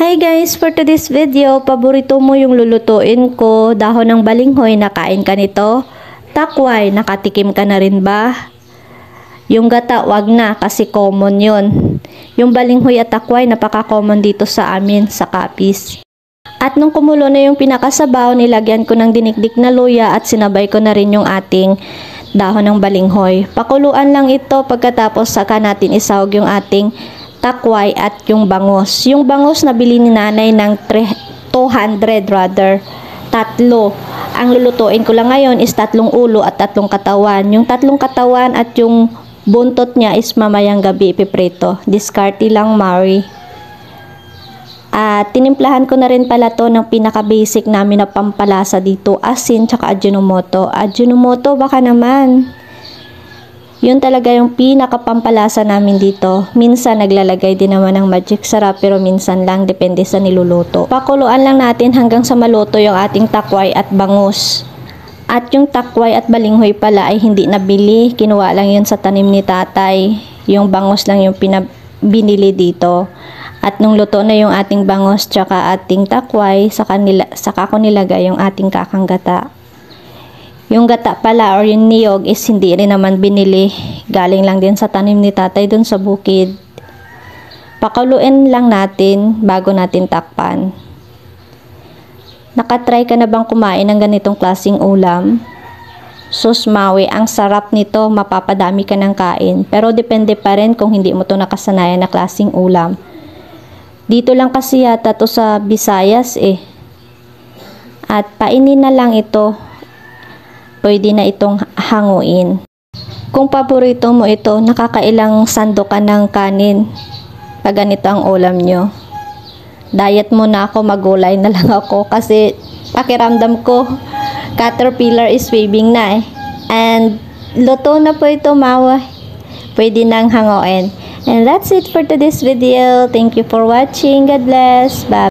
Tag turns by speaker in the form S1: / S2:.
S1: Hi guys, for today's video, paborito mo yung lulutuin ko, dahon ng balinghoy, nakain ka nito? Takway, nakatikim ka na rin ba? Yung gata, wag na kasi common yun. Yung balinghoy at takway, napaka-common dito sa amin, sa Capiz. At nung kumulo na yung pinakasabaw, nilagyan ko ng dinikdik na luya at sinabay ko na rin yung ating dahon ng balinghoy. Pakuluan lang ito, pagkatapos saka natin isahog yung ating takway at yung bangus. Yung bangus nabili ni nanay ng 200 rather. Tatlo. Ang lulutuin ko lang ngayon is 3 ulo at 3 katawan. Yung 3 katawan at yung buntot niya is mamayang gabi ipiprito. Diskarte lang, Mari. At tinimplahan ko na rin pala to ng pinaka-basic namin na pampalasa dito. Asin tsaka Ajinomoto. Ajinomoto baka naman. Yun talaga yung pinaka-pampalasa namin dito. Minsan naglalagay din naman ng magic sarap pero minsan lang depende sa niluluto. Pakuluan lang natin hanggang sa maluto yung ating takway at bangus. At yung takway at balinghoy pala ay hindi nabili. Kinuha lang yun sa tanim ni tatay. Yung bangus lang yung binili dito. At nung luto na yung ating bangus tsaka ating takway, saka ko nilagay yung ating kakang gata. Yung gata pala or yung niyog is hindi rin naman binili. Galing lang din sa tanim ni tatay dun sa bukid. Pakuluin lang natin bago natin takpan. Nakatry ka na bang kumain ng ganitong klaseng ulam? Sus Maui, ang sarap nito, mapapadami ka ng kain. Pero depende pa rin kung hindi mo to nakasanayan na klaseng ulam. Dito lang kasi yata to sa Visayas eh. At painin na lang ito. Pwede na itong hanguin. Kung paborito mo ito, nakakailang sandok ka ng kanin pag ganito ang ulam nyo. Diet muna ako, magulay na lang ako kasi pakiramdam ko caterpillar is waving na eh. And luto na po ito, Mawa. Pwede nang hanguin. And that's it for today's video. Thank you for watching. God bless. Bye.